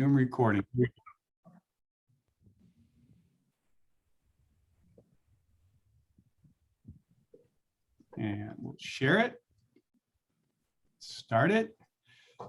Zoom recording. And we'll share it. Start it.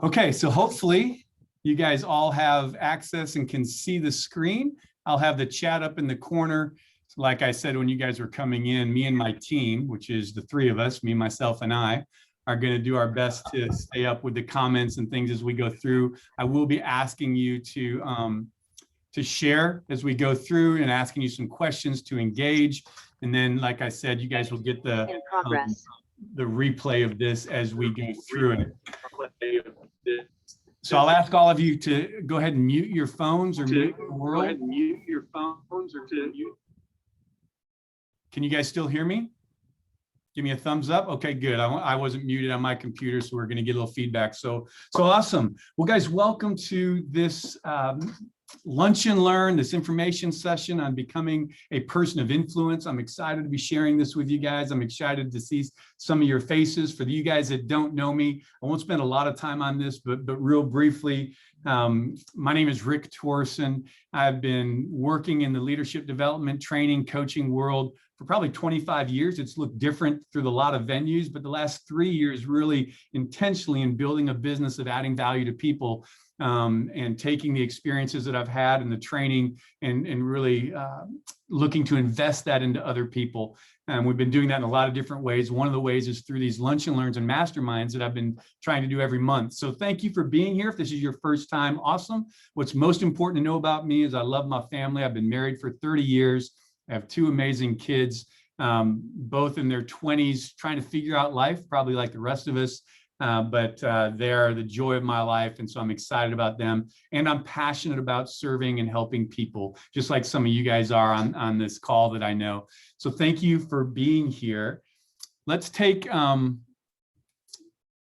Okay, so hopefully you guys all have access and can see the screen. I'll have the chat up in the corner. So like I said, when you guys were coming in, me and my team, which is the three of us, me, myself, and I, are going to do our best to stay up with the comments and things as we go through. I will be asking you to share as we go through and asking you some questions to engage. And then, like I said, you guys will get the replay of this as we go through it. So I'll ask all of you to go ahead and mute your phones or mute the world. Go ahead and mute your phones or to mute. Can you guys still hear me? Give me a thumbs up. Okay, good. I wasn't muted on my computer, so we're going to get a little feedback. So awesome. Well, guys, welcome to this Lunch and Learn, this information session on becoming a person of influence. I'm excited to be sharing this with you guys. I'm excited to see some of your faces. For you guys that don't know me, I won't spend a lot of time on this, but real briefly, my name is Rick Torsen. I've been working in the leadership development, training, coaching world for probably 25 years. It's looked different through a lot of venues, but the last 3 years really intentionally in building a business of adding value to people and taking the experiences that I've had and the training and really looking to invest that into other people. And we've been doing that in a lot of different ways. One of the ways is through these lunch and learns and masterminds that I've been trying to do every month. So thank you for being here. If this is your first time, awesome. What's most important to know about me is I love my family. I've been married for 30 years. I have two amazing kids, both in their 20s, trying to figure out life, probably like the rest of us. But they are the joy of my life. And so I'm excited about them. And I'm passionate about serving and helping people, just like some of you guys are on this call that I know. So thank you for being here. Let's take,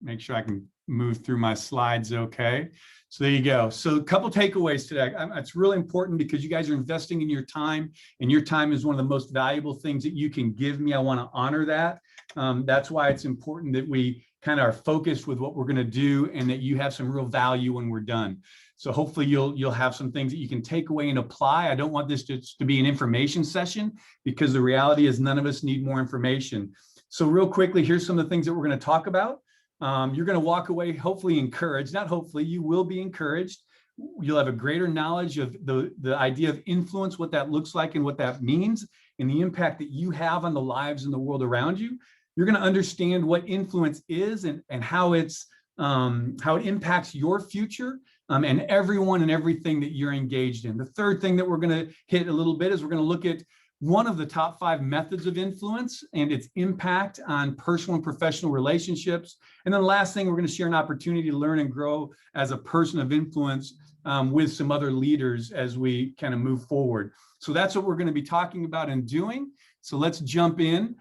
make sure I can move through my slides okay. So there you go. So a couple takeaways today. It's really important because you guys are investing in your time, and your time is one of the most valuable things that you can give me. I want to honor that. That's why it's important that we kind of are focused with what we're going to do and that you have some real value when we're done. So hopefully you'll have some things that you can take away and apply. I don't want this to be an information session because the reality is none of us need more information. So real quickly, here's some of the things that we're going to talk about. You're going to walk away hopefully encouraged, not hopefully, you will be encouraged. You'll have a greater knowledge of the idea of influence, what that looks like and what that means, and the impact that you have on the lives and the world around you. You're going to understand what influence is and how it impacts your future and everyone and everything that you're engaged in. The third thing that we're going to hit a little bit is we're going to look at one of the top 5 methods of influence and its impact on personal and professional relationships. And then the last thing, we're going to share an opportunity to learn and grow as a person of influence with some other leaders as we kind of move forward. So that's what we're going to be talking about and doing. So let's jump in.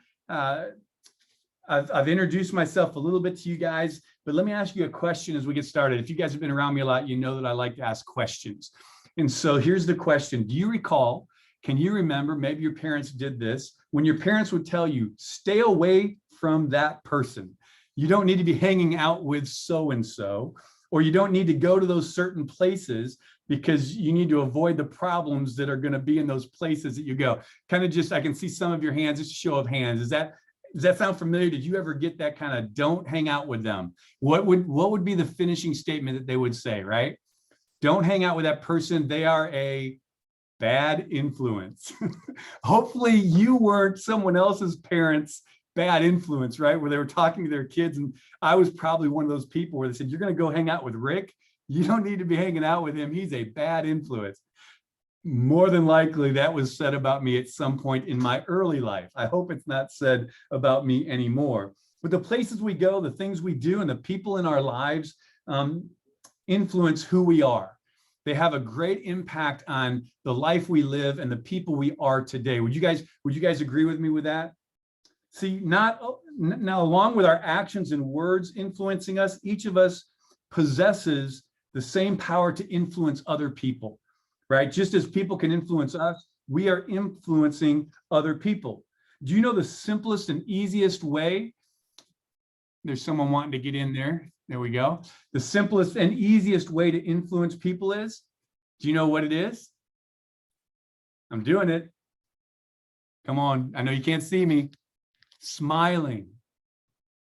I've introduced myself a little bit to you guys, but let me ask you a question as we get started. If you guys have been around me a lot, you know that I like to ask questions. And so here's the question. Do you recall, can you remember, maybe your parents did this, when your parents would tell you, stay away from that person. You don't need to be hanging out with so-and-so, or you don't need to go to those certain places because you need to avoid the problems that are going to be in those places that you go. Kind of just, I can see some of your hands, just a show of hands. Does that sound familiar? Did you ever get that kind of don't hang out with them? What would be the finishing statement that they would say, right? Don't hang out with that person. They are a bad influence. Hopefully you weren't someone else's parents' bad influence, right? Where they were talking to their kids. And I was probably one of those people where they said, you're going to go hang out with Rick. You don't need to be hanging out with him. He's a bad influence. More than likely that was said about me at some point in my early life. I hope it's not said about me anymore. But the places we go, the things we do, and the people in our lives influence who we are. They have a great impact on the life we live and the people we are today. Would you guys agree with me with that? See, now along with our actions and words influencing us, each of us possesses the same power to influence other people, right? Just as people can influence us, we are influencing other people. Do you know the simplest and easiest way? There's someone wanting to get in there. There we go. The simplest and easiest way to influence people is Do you know what it is? I'm doing it. Come on. I know you can't see me. Smiling,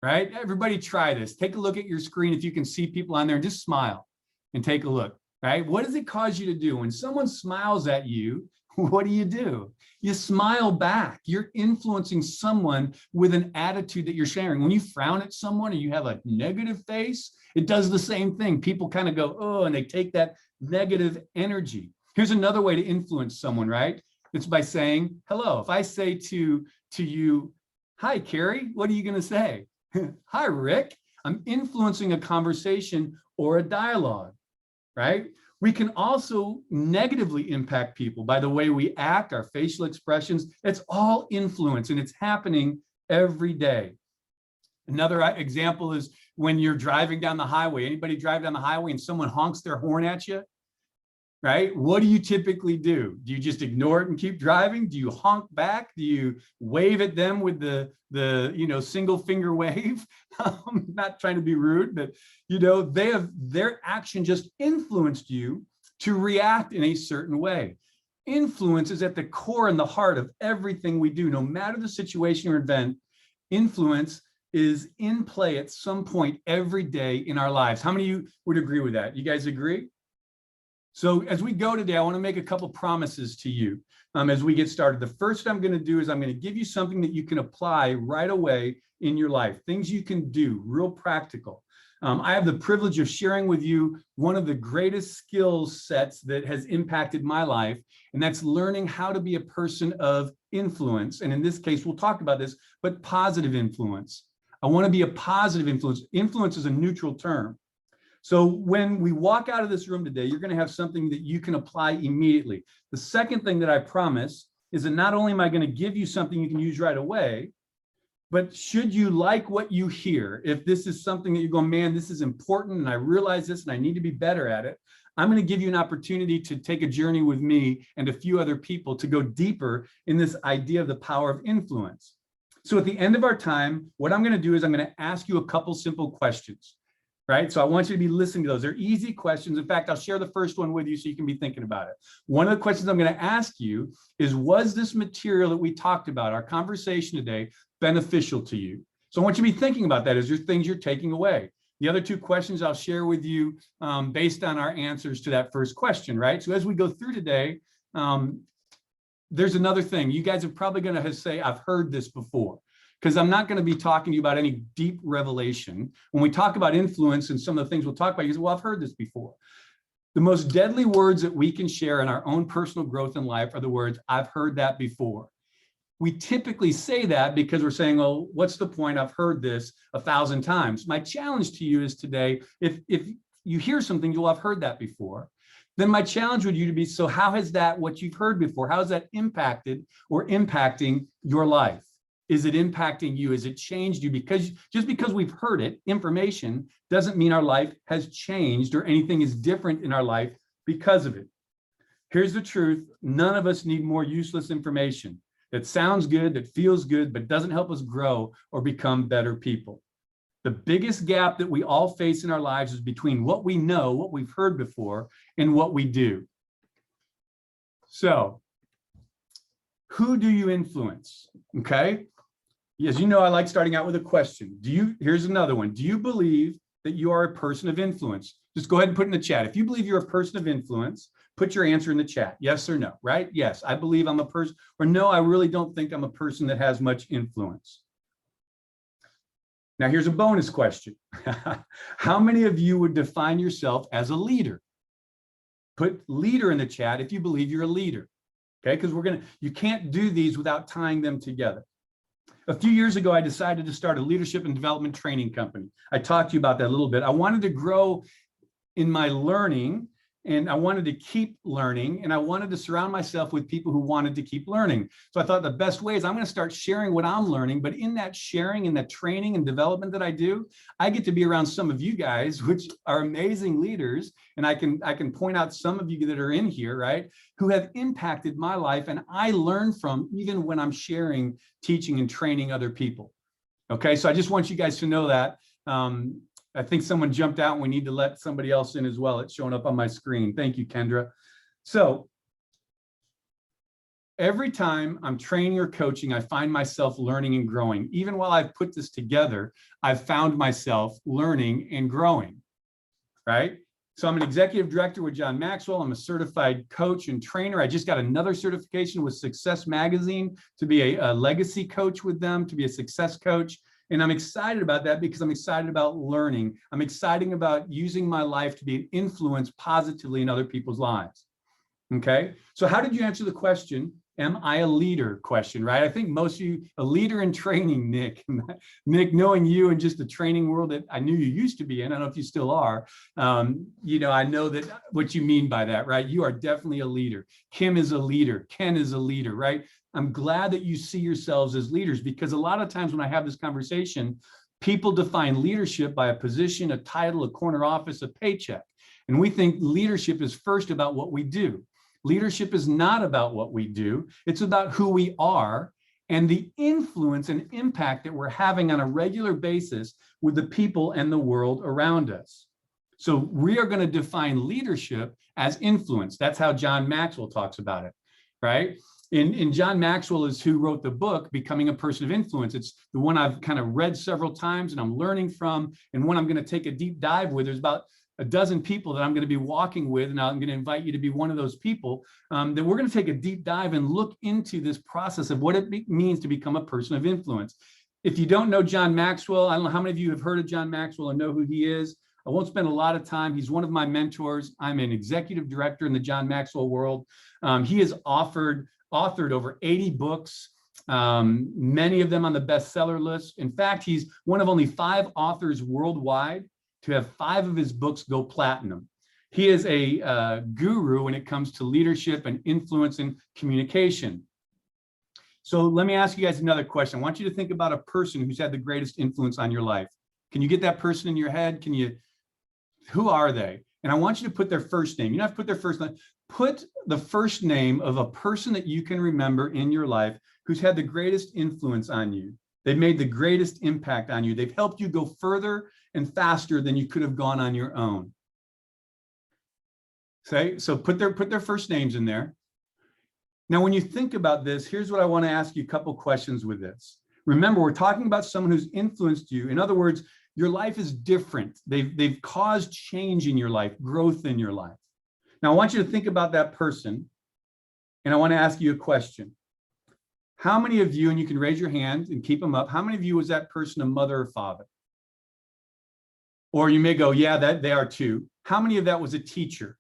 right? Everybody try this. Take a look at your screen if you can see people on there and just smile and take a look, right? What does it cause you to do? When someone smiles at you, what do? You smile back. You're influencing someone with an attitude that you're sharing. When you frown at someone or you have a negative face, it does the same thing. People kind of go, oh, and they take that negative energy. Here's another way to influence someone, right? It's by saying hello. If I say to you, hi, Carrie, what are you going to say? Hi, Rick. I'm influencing a conversation or a dialogue, right? We can also negatively impact people by the way we act, our facial expressions. It's all influence, and it's happening every day. Another example is when you're driving down the highway. Anybody drive down the highway and someone honks their horn at you? Right? What do you typically do? Do you just ignore it and keep driving? Do you honk back? Do you wave at them with the single finger wave? I'm not trying to be rude, but their action just influenced you to react in a certain way. Influence is at the core and the heart of everything we do, no matter the situation or event. Influence is in play at some point every day in our lives. How many of you would agree with that? You guys agree? So as we go today, I want to make a couple promises to you as we get started. The first I'm going to do is I'm going to give you something that you can apply right away in your life, things you can do, real practical. I have the privilege of sharing with you one of the greatest skill sets that has impacted my life, and that's learning how to be a person of influence. And in this case, we'll talk about this, but positive influence. I want to be a positive influence. Influence is a neutral term. So when we walk out of this room today, you're going to have something that you can apply immediately. The second thing that I promise is that not only am I going to give you something you can use right away, but should you like what you hear, if this is something that you're going, man, this is important and I realize this and I need to be better at it, I'm going to give you an opportunity to take a journey with me and a few other people to go deeper in this idea of the power of influence. So at the end of our time, what I'm going to do is I'm going to ask you a couple simple questions. Right? So I want you to be listening to those. They're easy questions. In fact, I'll share the first one with you so you can be thinking about it. One of the questions I'm going to ask you is, was this material that we talked about, our conversation today, beneficial to you? So I want you to be thinking about that. Is there things you're taking away? The other two questions I'll share with you based on our answers to that first question, right? So as we go through today, there's another thing. You guys are probably going to say, I've heard this before. Because I'm not going to be talking to you about any deep revelation. When we talk about influence and some of the things we'll talk about, you say, well, I've heard this before. The most deadly words that we can share in our own personal growth in life are the words, I've heard that before. We typically say that because we're saying, well, what's the point? I've heard this 1,000 times. My challenge to you is today, if you hear something, you'll have heard that before. Then my challenge would you to be, so how has that, what you've heard before, how has that impacted or impacting your life? Is it impacting you? Has it changed you? Because just because we've heard it, information, doesn't mean our life has changed or anything is different in our life because of it. Here's the truth. None of us need more useless information that sounds good, that feels good, but doesn't help us grow or become better people. The biggest gap that we all face in our lives is between what we know, what we've heard before, and what we do. So, who do you influence? Okay. As you know, I like starting out with a question. Here's another one. Do you believe that you are a person of influence? Just go ahead and put in the chat. If you believe you're a person of influence, put your answer in the chat. Yes or no, right? Yes, I believe I'm a person, or no, I really don't think I'm a person that has much influence. Now, here's a bonus question. How many of you would define yourself as a leader? Put leader in the chat if you believe you're a leader. Okay, because you can't do these without tying them together. A few years ago, I decided to start a leadership and development training company. I talked to you about that a little bit. I wanted to grow in my learning, and I wanted to keep learning, and I wanted to surround myself with people who wanted to keep learning. So I thought the best way is I'm going to start sharing what I'm learning, but in that sharing and that training and development that I do, I get to be around some of you guys, which are amazing leaders, and I can point out some of you that are in here, right, who have impacted my life, and I learn from even when I'm sharing, teaching, and training other people. Okay, so I just want you guys to know that. I think someone jumped out and we need to let somebody else in as well. It's showing up on my screen. Thank you, Kendra. So every time I'm training or coaching, I find myself learning and growing. Even while I've put this together, I've found myself learning and growing, right? So I'm an executive director with John Maxwell. I'm a certified coach and trainer. I just got another certification with Success Magazine to be a legacy coach with them, to be a success coach. And I'm excited about that because I'm excited about learning. I'm excited about using my life to be an influence positively in other people's lives. Okay, so how did you answer the question? Am I a leader question, right? I think most of you, a leader in training, Nick. Nick, knowing you and just the training world that I knew you used to be in, I don't know if you still are, you know, I know that what you mean by that, right? You are definitely a leader. Kim is a leader. Ken is a leader, right? I'm glad that you see yourselves as leaders, because a lot of times when I have this conversation, people define leadership by a position, a title, a corner office, a paycheck. And we think leadership is first about what we do. Leadership is not about what we do. It's about who we are and the influence and impact that we're having on a regular basis with the people and the world around us. So we are going to define leadership as influence. That's how John Maxwell talks about it, right? And John Maxwell is who wrote the book, Becoming a Person of Influence. It's the one I've kind of read several times and I'm learning from, and one I'm going to take a deep dive with. There's about a dozen people that I'm going to be walking with, and I'm going to invite you to be one of those people, that we're going to take a deep dive and look into this process of what it means to become a person of influence. If you don't know John Maxwell, I don't know how many of you have heard of John Maxwell and know who he is. I won't spend a lot of time. He's one of my mentors. I'm an executive director in the John Maxwell world. He has authored over 80 books, many of them on the bestseller list. In fact, he's one of only 5 authors worldwide to have 5 of his books go platinum. He is a guru when it comes to leadership and influence and communication. So let me ask you guys another question. I want you to think about a person who's had the greatest influence on your life. Can you get that person in your head? Who are they? And I want you to put their first name. You don't have to put their first name. Put the first name of a person that you can remember in your life who's had the greatest influence on you. They've made the greatest impact on you. They've helped you go further and faster than you could have gone on your own. Okay, so put their first names in there. Now, when you think about this, here's what I want to ask you a couple questions with this. Remember, we're talking about someone who's influenced you. In other words, your life is different. They've caused change in your life, growth in your life. Now, I want you to think about that person, and I want to ask you a question. How many of you, and you can raise your hand and keep them up, how many of you was that person a mother or father? Or you may go, yeah, that they are too. How many of that was a teacher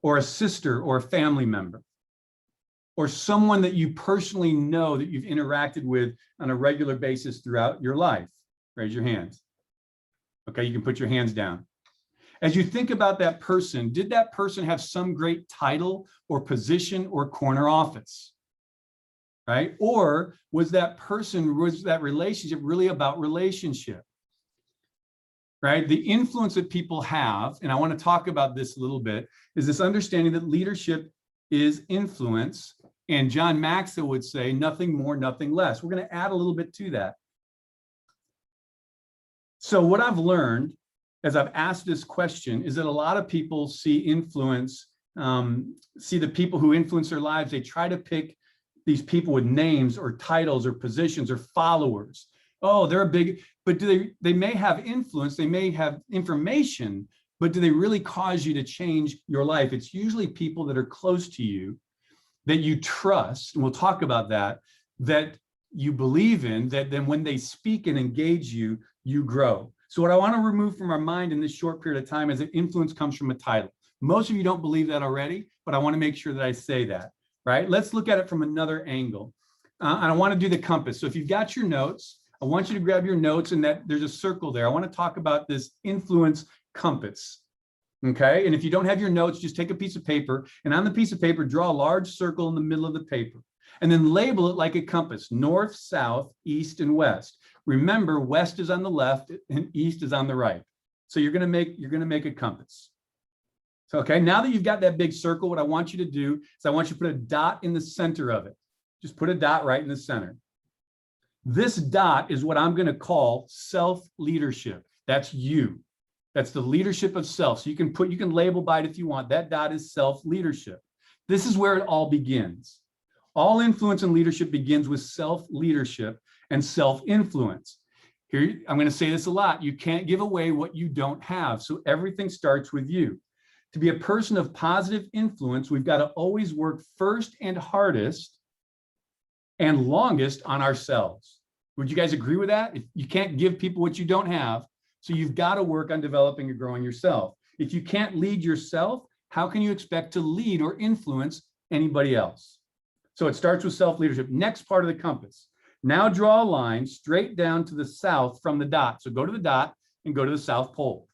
or a sister or a family member or someone that you personally know that you've interacted with on a regular basis throughout your life? Raise your hands. Okay, you can put your hands down. As you think about that person, did that person have some great title or position or corner office? Right? Or was that relationship really about relationship? Right? The influence that people have, and I want to talk about this a little bit, is this understanding that leadership is influence. And John Maxwell would say, nothing more, nothing less. We're going to add a little bit to that. So what I've learned as I've asked this question is that a lot of people see influence, see the people who influence their lives. They try to pick these people with names or titles or positions or followers. Oh, they're a big, but they may have influence, they may have information, but do they really cause you to change your life? It's usually people that are close to you, that you trust, and we'll talk about that, that you believe in, that then when they speak and engage you, you grow. So what I want to remove from our mind in this short period of time is that influence comes from a title. Most of you don't believe that already, but I want to make sure that I say that, right? Let's look at it from another angle. And I want to do the compass. So if you've got your notes, I want you to grab your notes, and that there's a circle there. I want to talk about this influence compass. Okay. And if you don't have your notes, just take a piece of paper, and on the piece of paper, draw a large circle in the middle of the paper, and then label it like a compass: north, south, east, and west. Remember, west is on the left and east is on the right. So you're going to make a compass. So, okay. Now that you've got that big circle, what I want you to do is I want you to put a dot in the center of it. Just put a dot right in the center. This dot is what I'm going to call self-leadership. That's you. That's the leadership of self. So you can label by it if you want. That dot is self-leadership. This is where it all begins. All influence and leadership begins with self-leadership and self-influence. Here, I'm going to say this a lot. You can't give away what you don't have. So everything starts with you. To be a person of positive influence, we've got to always work first and hardest and longest on ourselves. Would you guys agree with that? If you can't give people what you don't have, so you've got to work on developing and growing yourself. If you can't lead yourself, how can you expect to lead or influence anybody else? So it starts with self-leadership. Next part of the compass. Now draw a line straight down to the south from the dot. So go to the dot and go to the South Pole.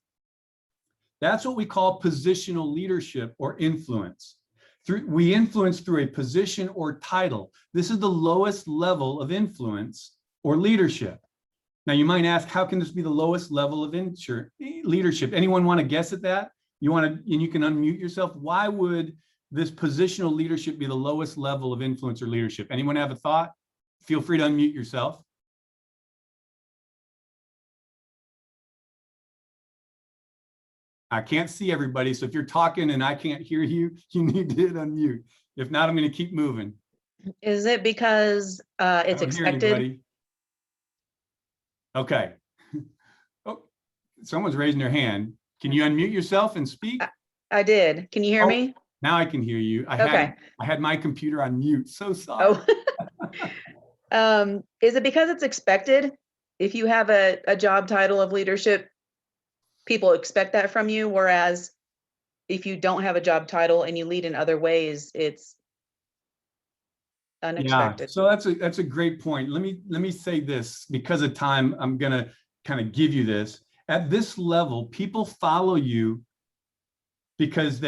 That's what we call positional leadership or influence. We influence through a position or title. This is the lowest level of influence or leadership. Now you might ask, how can this be the lowest level of leadership? Anyone want to guess at that? You can unmute yourself. Why would this positional leadership be the lowest level of influence or leadership? Anyone have a thought? Feel free to unmute yourself. I can't see everybody, so if you're talking and I can't hear you, you need to hit unmute. If not, I'm going to keep moving. Is it because it's expected? Okay. Oh, someone's raising their hand. Can you unmute yourself and speak? I did. Can you hear me? Now I can hear you. I had my computer on mute. So sorry. Oh. Is it because it's expected? If you have a job title of leadership, people expect that from you, whereas if you don't have a job title and you lead in other ways, it's unexpected. Yeah, so that's a great point. Let me say this, because of time, I'm gonna kind of give you this. At this level, people follow you because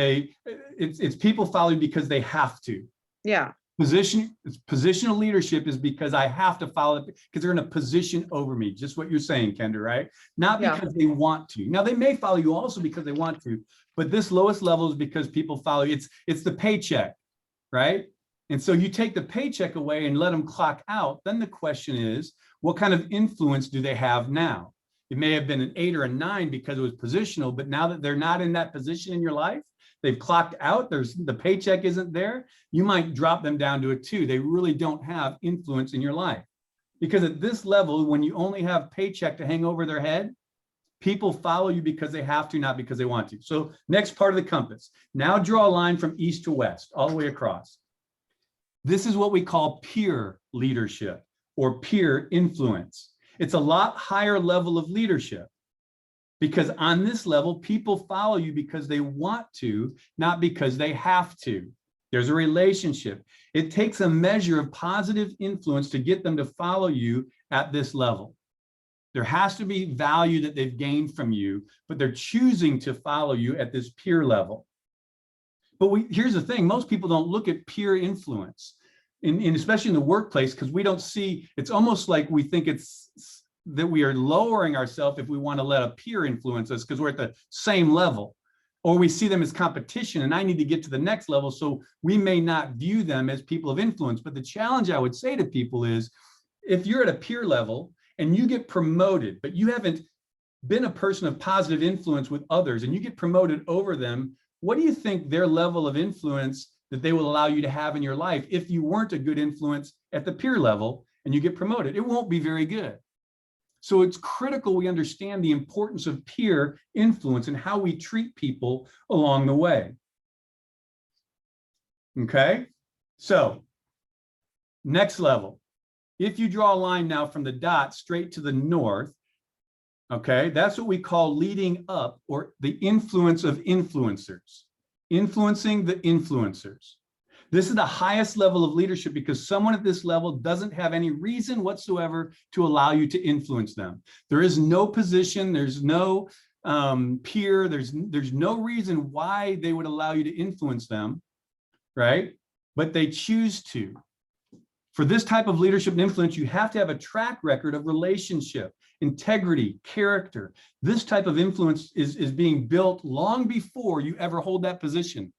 people follow you because they have to. Yeah. Positional leadership is because I have to follow it because they're in a position over me. Just what you're saying, Kendra, right? Not because they want to. Now they may follow you also because they want to, but this lowest level is because people follow you. It's the paycheck, right? And so you take the paycheck away and let them clock out. Then the question is, what kind of influence do they have now? It may have been an 8 or a 9 because it was positional, but now that they're not in that position in your life, they've clocked out, the paycheck isn't there, you might drop them down to a 2. They really don't have influence in your life. Because at this level, when you only have paycheck to hang over their head, people follow you because they have to, not because they want to. So next part of the compass. Now draw a line from east to west, all the way across. This is what we call peer leadership or peer influence. It's a lot higher level of leadership. Because on this level, people follow you because they want to, not because they have to. There's a relationship. It takes a measure of positive influence to get them to follow you at this level. There has to be value that they've gained from you, but they're choosing to follow you at this peer level. But here's the thing, most people don't look at peer influence, especially in the workplace, because we don't see, it's almost like we think that we are lowering ourselves if we want to let a peer influence us because we're at the same level, or we see them as competition and I need to get to the next level. So we may not view them as people of influence. But the challenge I would say to people is, if you're at a peer level and you get promoted, but you haven't been a person of positive influence with others and you get promoted over them, what do you think their level of influence that they will allow you to have in your life if you weren't a good influence at the peer level and you get promoted? It won't be very good. So it's critical we understand the importance of peer influence and how we treat people along the way. Okay, so next level. If you draw a line now from the dot straight to the north, okay, that's what we call leading up, or the influence of influencers, influencing the influencers. This is the highest level of leadership because someone at this level doesn't have any reason whatsoever to allow you to influence them. There is no position, there's no peer, there's no reason why they would allow you to influence them, right? But they choose to. For this type of leadership and influence, you have to have a track record of relationship, integrity, character. This type of influence is being built long before you ever hold that position.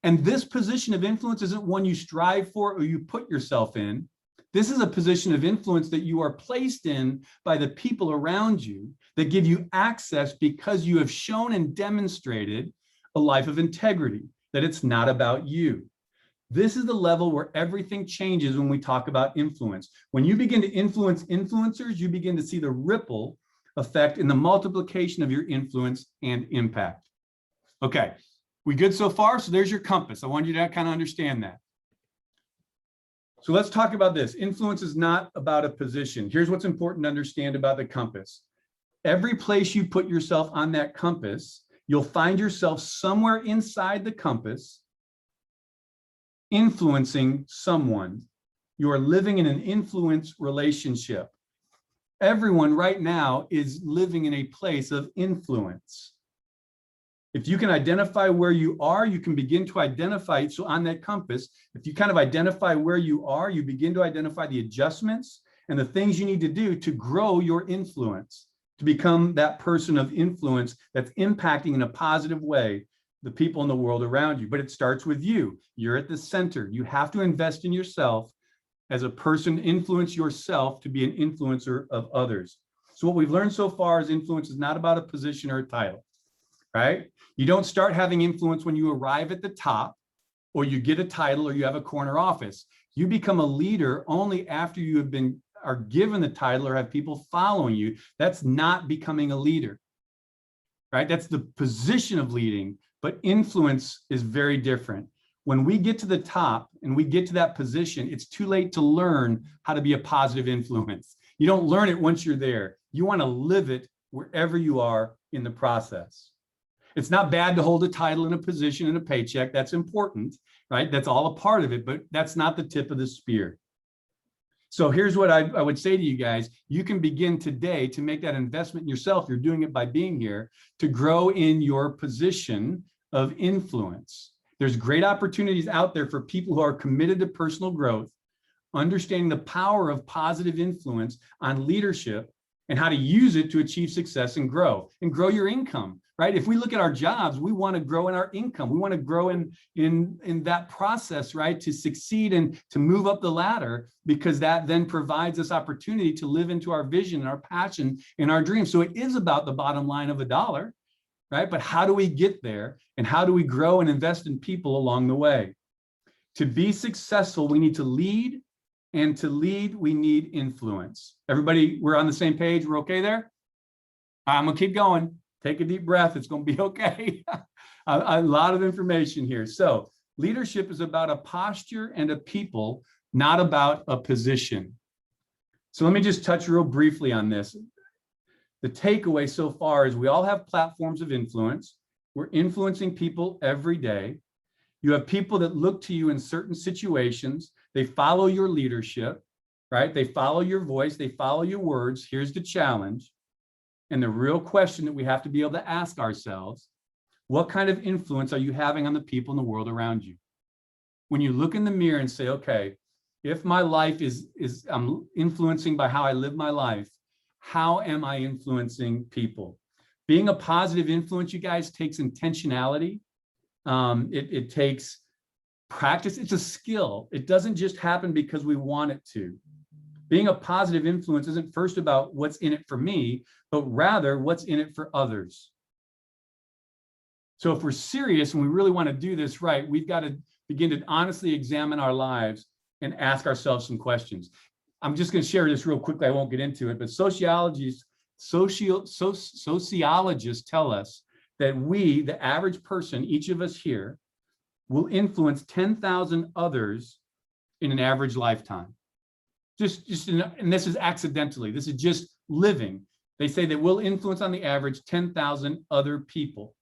And this position of influence isn't one you strive for or you put yourself in. This is a position of influence that you are placed in by the people around you that give you access because you have shown and demonstrated a life of integrity, that it's not about you. This is the level where everything changes when we talk about influence. When you begin to influence influencers, you begin to see the ripple effect in the multiplication of your influence and impact. Okay, we good so far? So there's your compass. I want you to kind of understand that. So let's talk about this. Influence is not about a position. Here's what's important to understand about the compass. Every place you put yourself on that compass, you'll find yourself somewhere inside the compass influencing someone. You are living in an influence relationship. Everyone right now is living in a place of influence. If you can identify where you are, you can begin to identify. So on that compass, if you kind of identify where you are, you begin to identify the adjustments and the things you need to do to grow your influence, to become that person of influence that's impacting in a positive way the people in the world around you. But it starts with you. You're at the center. You have to invest in yourself as a person, influence yourself to be an influencer of others. So what we've learned so far is influence is not about a position or a title, right? You don't start having influence when you arrive at the top or you get a title or you have a corner office. You become a leader only after you are given the title or have people following you. That's not becoming a leader, right? That's the position of leading, but influence is very different. When we get to the top and we get to that position, it's too late to learn how to be a positive influence. You don't learn it once you're there. You want to live it wherever you are in the process. It's not bad to hold a title and a position and a paycheck. That's important, right? That's all a part of it, but that's not the tip of the spear. So here's what I would say to you guys. You can begin today to make that investment in yourself. You're doing it by being here to grow in your position of influence. There's great opportunities out there for people who are committed to personal growth, understanding the power of positive influence on leadership and how to use it to achieve success and grow your income, right? If we look at our jobs, we want to grow in our income. We want to grow in that process, right? To succeed and to move up the ladder, because that then provides us opportunity to live into our vision and our passion and our dreams. So it is about the bottom line of a dollar, right? But how do we get there? And how do we grow and invest in people along the way? To be successful, we need to lead. And to lead, we need influence. Everybody, we're on the same page. We're okay there? I'm going to keep going. Take a deep breath. It's going to be okay. A lot of information here. So leadership is about a posture and a people, not about a position. So let me just touch real briefly on this. The takeaway so far is we all have platforms of influence. We're influencing people every day. You have people that look to you in certain situations. They follow your leadership, right? They follow your voice. They follow your words. Here's the challenge. And the real question that we have to be able to ask ourselves, what kind of influence are you having on the people in the world around you? When you look in the mirror and say, okay, if my life I'm influencing by how I live my life, how am I influencing people? Being a positive influence, you guys, takes intentionality. It takes practice. It's a skill. It doesn't just happen because we want it to. Being a positive influence isn't first about what's in it for me, but rather what's in it for others. So if we're serious and we really want to do this right, we've got to begin to honestly examine our lives and ask ourselves some questions. I'm just going to share this real quickly. I won't get into it, but sociologists tell us that we, the average person, each of us here, will influence 10,000 others in an average lifetime. And this is accidentally. This is just living. They say that we'll influence on the average 10,000 other people.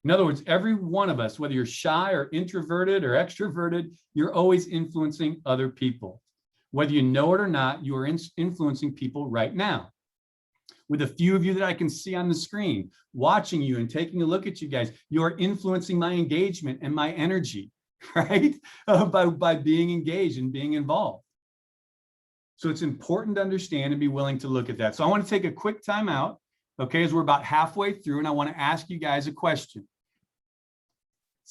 In other words, every one of us, whether you're shy or introverted or extroverted, you're always influencing other people. Whether you know it or not, you are influencing people right now. With a few of you that I can see on the screen, watching you and taking a look at you guys, you're influencing my engagement and my energy, right? By being engaged and being involved. So it's important to understand and be willing to look at that. So I want to take a quick time out, okay, as we're about halfway through, and I want to ask you guys a question.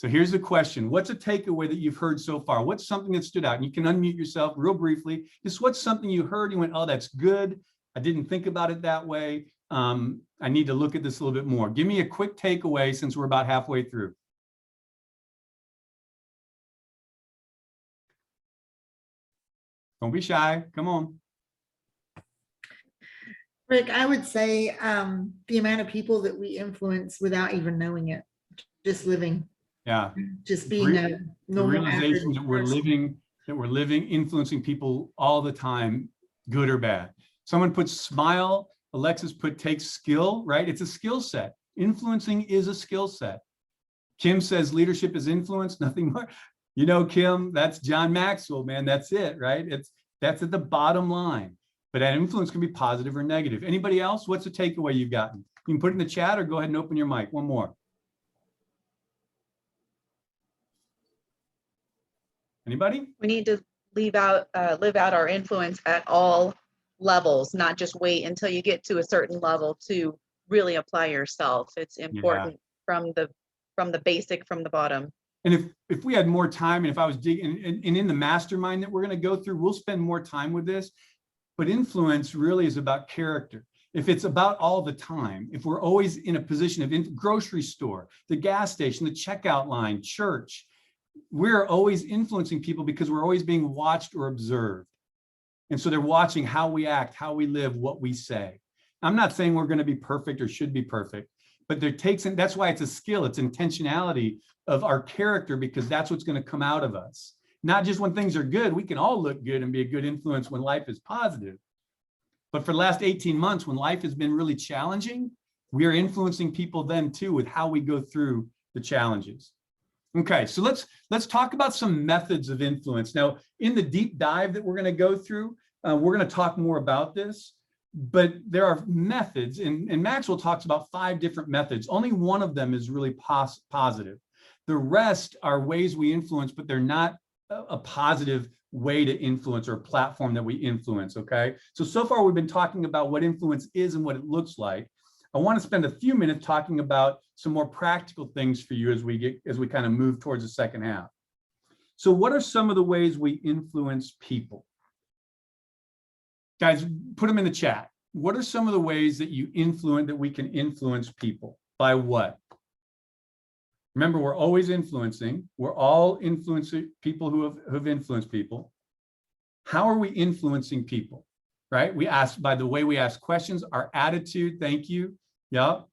So here's the question. What's a takeaway that you've heard so far? What's something that stood out? And you can unmute yourself real briefly. Just what's something you heard, you went, oh, that's good. I didn't think about it that way. I need to look at this a little bit more. Give me a quick takeaway since we're about halfway through. Don't be shy. Come on. Rick, I would say the amount of people that we influence without even knowing it, just living, Yeah. just being a The normal realization average that we're person. living, influencing people all the time, good or bad. Someone put smile. Alexis put take skill, right? It's a skill set. Influencing is a skill set. Kim says leadership is influence, nothing more. You know, Kim, that's John Maxwell, man. That's it, right? That's at the bottom line. But that influence can be positive or negative. Anybody else? What's the takeaway you've gotten? You can put it in the chat or go ahead and open your mic. One more. Anybody? We need to live out our influence at all levels, not just wait until you get to a certain level to really apply yourself. It's important from the basic, from the bottom. And if we had more time, and if I was digging, and in the mastermind that we're going to go through, we'll spend more time with this. But influence really is about character. If it's about all the time, if we're always in a position of grocery store, the gas station, the checkout line, church, we're always influencing people because we're always being watched or observed. And so they're watching how we act, how we live, what we say. I'm not saying we're going to be perfect or should be perfect, but that's why it's a skill. It's intentionality of our character, because that's what's going to come out of us. Not just when things are good. We can all look good and be a good influence when life is positive. But for the last 18 months, when life has been really challenging, we are influencing people then too with how we go through the challenges. Okay, so let's talk about some methods of influence. Now, in the deep dive that we're going to go through, we're going to talk more about this, but there are methods, and Maxwell talks about 5 different methods. Only one of them is really positive. The rest are ways we influence, but they're not a positive way to influence or a platform that we influence, okay? So far we've been talking about what influence is and what it looks like. I want to spend a few minutes talking about some more practical things for you as we kind of move towards the second half. So what are some of the ways we influence people? Guys, put them in the chat. What are some of the ways that we can influence people? By what? Remember, we're always influencing. We're all influencing people who have influenced people. How are we influencing people? Right? We ask by the way we ask questions, our attitude, thank you. Yep.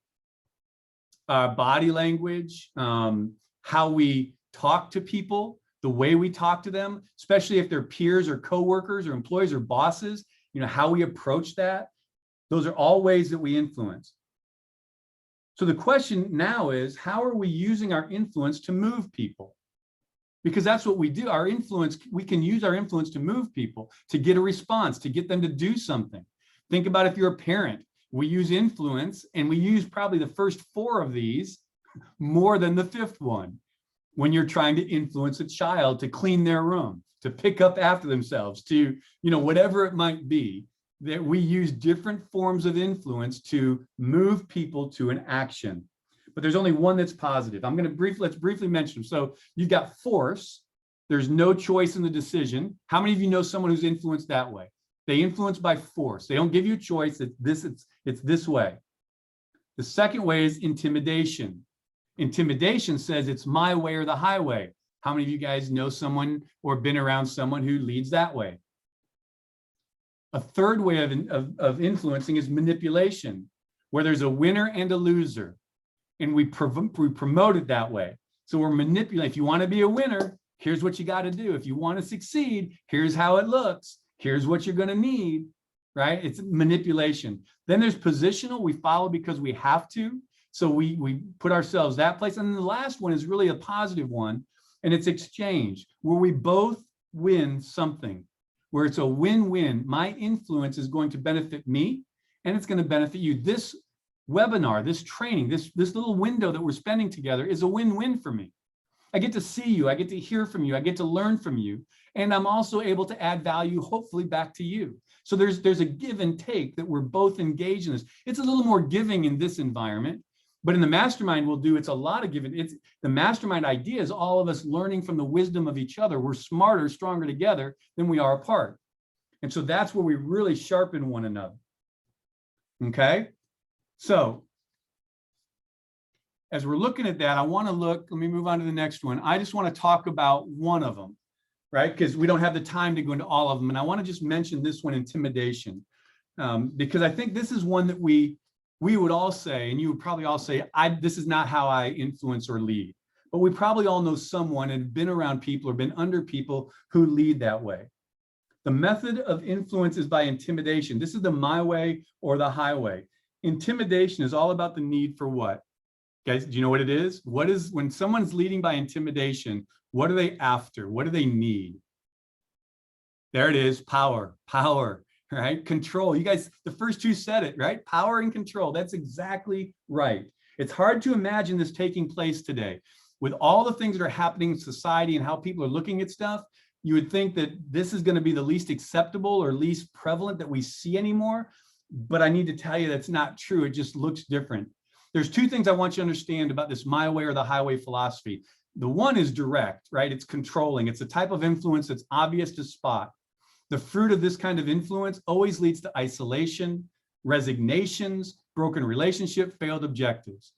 Our body language, how we talk to people, the way we talk to them, especially if they're peers or coworkers or employees or bosses, how we approach that. Those are all ways that we influence. So the question now is, how are we using our influence to move people? Because that's what we do. Our influence, we can use our influence to move people, to get a response, to get them to do something. Think about if you're a parent. We use influence, and we use probably the first 4 of these more than the 5th one when you're trying to influence a child to clean their room, to pick up after themselves, to, whatever it might be, that we use different forms of influence to move people to an action. But there's only one that's positive. Let's briefly mention them. So you've got force. There's no choice in the decision. How many of you know someone who's influenced that way? They influence by force. They don't give you a choice. It's this way. The second way is intimidation. Intimidation says it's my way or the highway. How many of you guys know someone or been around someone who leads that way? A third way of influencing is manipulation, where there's a winner and a loser, and we promote it that way. So we're manipulating. If you want to be a winner, here's what you got to do. If you want to succeed, here's how it looks. Here's what you're going to need, right? It's manipulation. Then there's positional. We follow because we have to. So we put ourselves that place. And the last one is really a positive one, and it's exchange, where we both win something, where it's a win-win. My influence is going to benefit me, and it's going to benefit you. This webinar, this training, this little window that we're spending together is a win-win for me. I get to see you, I get to hear from you, I get to learn from you, and I'm also able to add value, hopefully, back to you. So there's a give and take that we're both engaged in this. It's a little more giving in this environment. But in the mastermind we'll do, it's a lot of giving. It's the mastermind idea is all of us learning from the wisdom of each other. We're smarter, stronger together than we are apart. And so that's where we really sharpen one another. Okay. So as we're looking at that, I want to look, let me move on to the next one. I just want to talk about one of them, right? Because we don't have the time to go into all of them. And I want to just mention this one, intimidation, because I think this is one that we would all say, and you would probably all say, this is not how I influence or lead. But we probably all know someone and been around people or been under people who lead that way. The method of influence is by intimidation. This is the my way or the highway. Intimidation is all about the need for what? Guys, do you know what it is? What is, when someone's leading by intimidation, what are they after? What do they need? There it is, power, right? Control. You guys, the first two said it, right? Power and control. That's exactly right. It's hard to imagine this taking place today. With all the things that are happening in society and how people are looking at stuff, you would think that this is going to be the least acceptable or least prevalent that we see anymore. But I need to tell you that's not true. It just looks different. There's two things I want you to understand about this my way or the highway philosophy. The one is direct, right? It's controlling. It's a type of influence that's obvious to spot. The fruit of this kind of influence always leads to isolation, resignations, broken relationship, failed objectives.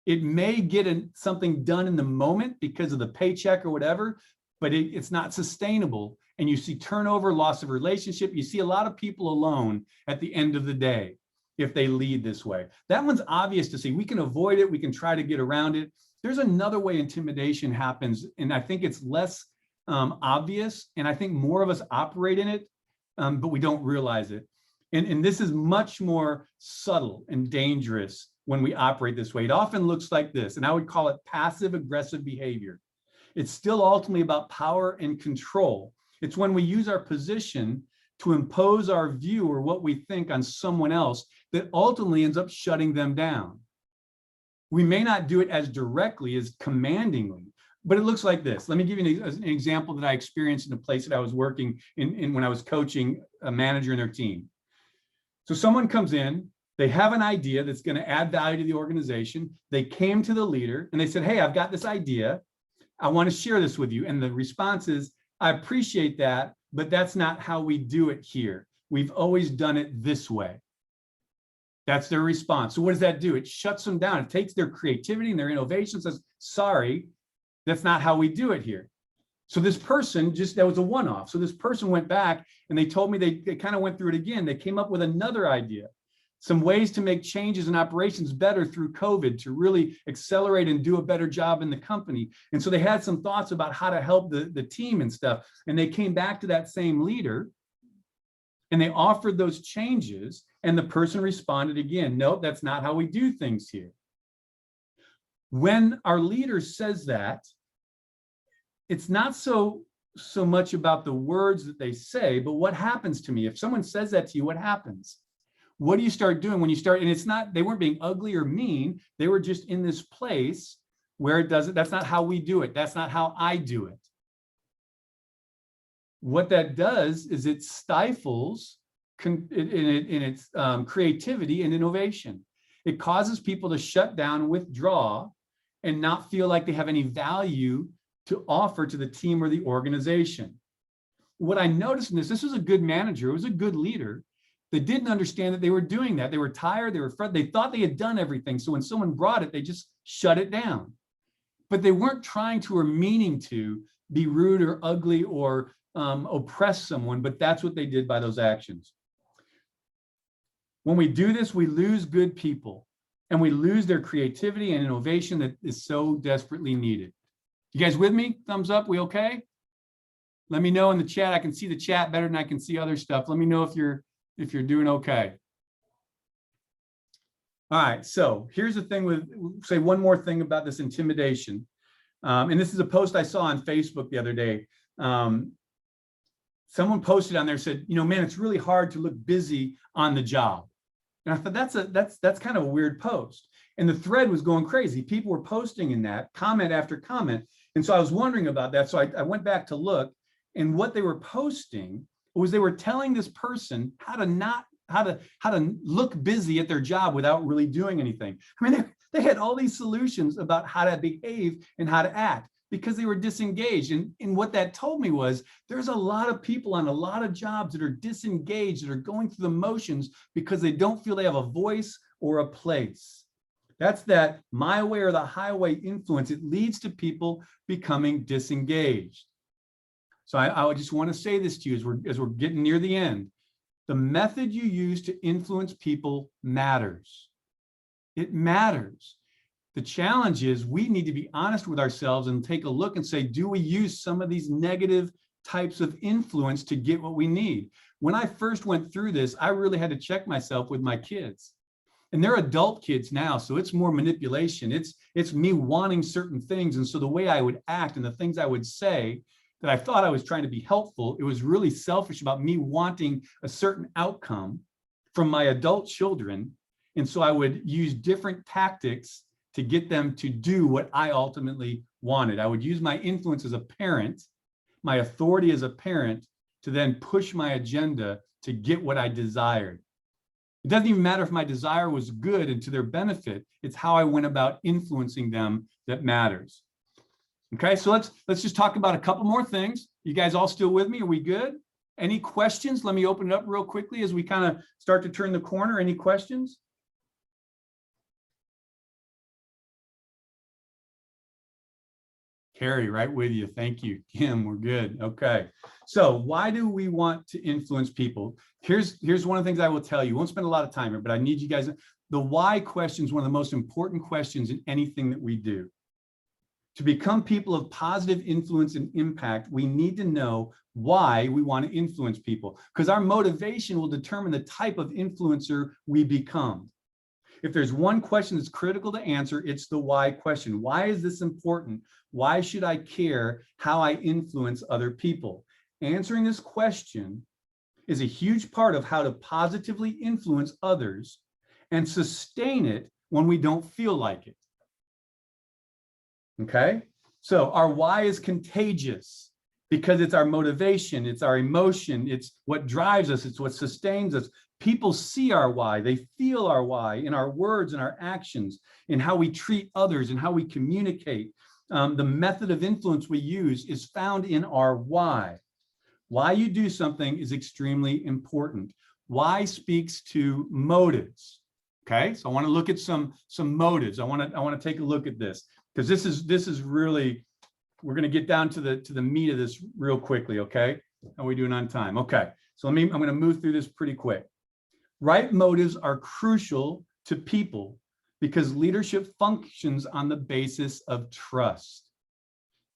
It may get something done in the moment because of the paycheck or whatever, but it's not sustainable. And you see turnover, loss of relationship. You see a lot of people alone at the end of the day if they lead this way. That one's obvious to see. We can avoid it. We can try to get around it. There's another way intimidation happens, and I think it's less obvious, and I think more of us operate in it, but we don't realize it. And this is much more subtle and dangerous when we operate this way. It often looks like this, and I would call it passive aggressive behavior. It's still ultimately about power and control. It's when we use our position to impose our view or what we think on someone else that ultimately ends up shutting them down. We may not do it as directly as commandingly, but it looks like this. Let me give you an example that I experienced in a place that I was working in when I was coaching a manager and their team. So someone comes in, they have an idea that's going to add value to the organization. They came to the leader and they said, hey, I've got this idea. I want to share this with you. And the response is, I appreciate that, but that's not how we do it here. We've always done it this way. That's their response. So what does that do? It shuts them down. It takes their creativity and their innovation, says, sorry, that's not how we do it here. So this person that was a one-off. So this person went back and they told me they kind of went through it again. They came up with another idea, some ways to make changes in operations better through COVID to really accelerate and do a better job in the company. And so they had some thoughts about how to help the team and stuff. And they came back to that same leader and they offered those changes, and the person responded again, nope, that's not how we do things here. When our leader says that, it's not so much about the words that they say, but what happens to me? If someone says that to you, what happens? What do you start doing when you start? And it's not, they weren't being ugly or mean. They were just in this place where it doesn't, that's not how we do it. That's not how I do it. What that does is it stifles in its creativity and innovation. It causes people to shut down, withdraw, and not feel like they have any value to offer to the team or the organization. What I noticed in this was a good manager, it was a good leader. They didn't understand that they were doing that. They were tired, they were frustrated, they thought they had done everything. So when someone brought it, they just shut it down. But they weren't trying to or meaning to be rude or ugly or oppress someone, but that's what they did by those actions. When we do this, we lose good people and we lose their creativity and innovation that is so desperately needed. You guys with me? Thumbs up, we okay? Let me know in the chat. I can see the chat better than I can see other stuff. Let me know if you're doing okay. All right, so here's the thing with, say one more thing about this intimidation. And this is a post I saw on Facebook the other day. Someone posted on there, said, you know, man, it's really hard to look busy on the job. And I thought that's kind of a weird post. And the thread was going crazy. People were posting in that, comment after comment. And so I was wondering about that. So I went back to look, and what they were posting was they were telling this person how to look busy at their job without really doing anything. I mean, They had all these solutions about how to behave and how to act because they were disengaged. And what that told me was there's a lot of people on a lot of jobs that are disengaged, that are going through the motions because they don't feel they have a voice or a place. That's that my way or the highway influence. It leads to people becoming disengaged. So I would just want to say this to you as we're getting near the end. The method you use to influence people matters. It matters. The challenge is we need to be honest with ourselves and take a look and say, do we use some of these negative types of influence to get what we need? When I first went through this, I really had to check myself with my kids. And they're adult kids now, so it's more manipulation. It's me wanting certain things. And so the way I would act and the things I would say that I thought I was trying to be helpful, it was really selfish about me wanting a certain outcome from my adult children. And so I would use different tactics to get them to do what I ultimately wanted. I would use my influence as a parent, my authority as a parent, to then push my agenda to get what I desired. It doesn't even matter if my desire was good and to their benefit. It's how I went about influencing them that matters. Okay, so let's just talk about a couple more things. You guys all still with me? Are we good? Any questions? Let me open it up real quickly as we kind of start to turn the corner. Any questions? Carrie, right with you. Thank you. Kim, we're good. Okay. So why do we want to influence people? Here's one of the things I will tell you. Won't spend a lot of time here, but I need you guys. The why question is one of the most important questions in anything that we do. To become people of positive influence and impact, we need to know why we want to influence people, because our motivation will determine the type of influencer we become. If there's one question that's critical to answer, it's the why question. Why is this important? Why should I care how I influence other people? Answering this question is a huge part of how to positively influence others and sustain it when we don't feel like it. Okay, so our why is contagious because it's our motivation, it's our emotion, it's what drives us, it's what sustains us. People see our why, they feel our why in our words and our actions, in how we treat others and how we communicate. The method of influence we use is found in our why. Why you do something is extremely important. Why speaks to motives. Okay, so I want to look at some motives. I want to take a look at this because this is really, we're going to get down to the meat of this real quickly. Okay, how are we doing on time? Okay, so I'm going to move through this pretty quick. Right motives are crucial to people because leadership functions on the basis of trust.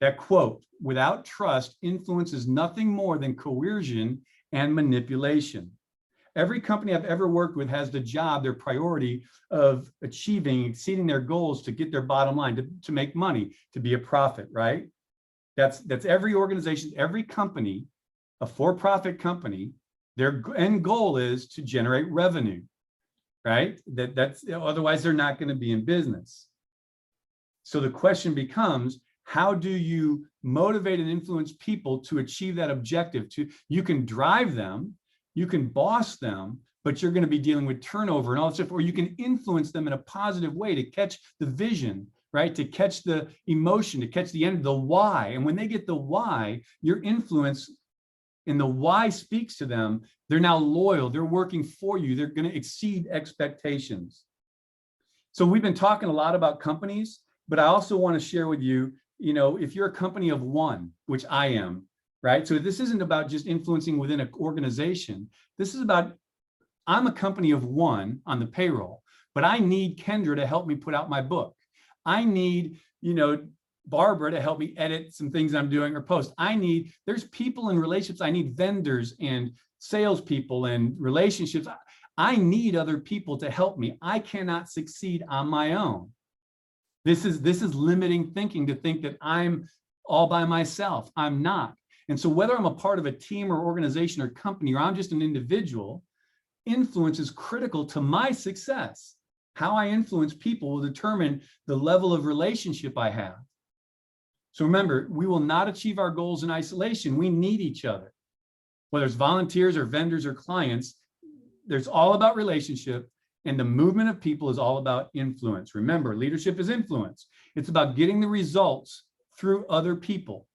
That quote, without trust, influence is nothing more than coercion and manipulation. Every company I've ever worked with has the job, their priority of exceeding their goals to get their bottom line, to make money, to be a profit, right? That's every organization, every company, a for-profit company, their end goal is to generate revenue, right? That's otherwise they're not going to be in business. So the question becomes, how do you motivate and influence people to achieve that objective? You can drive them, you can boss them, but you're going to be dealing with turnover and all that stuff, or you can influence them in a positive way to catch the vision, right? To catch the emotion, to catch the end, the why. And when they get the why, your influence and the why speaks to them, they're now loyal, they're working for you, they're going to exceed expectations. So we've been talking a lot about companies, but I also want to share with you, if you're a company of one, which I am, right? So this isn't about just influencing within an organization. This is about, I'm a company of one on the payroll, but I need Kendra to help me put out my book. I need, Barbara to help me edit some things I'm doing or post. There's people in relationships. I need vendors and salespeople and relationships. I need other people to help me. I cannot succeed on my own. This is limiting thinking to think that I'm all by myself. I'm not. And so whether I'm a part of a team or organization or company, or I'm just an individual, influence is critical to my success. How I influence people will determine the level of relationship I have. So remember, we will not achieve our goals in isolation. We need each other. Whether it's volunteers or vendors or clients, there's all about relationship. And the movement of people is all about influence. Remember, leadership is influence. It's about getting the results through other people.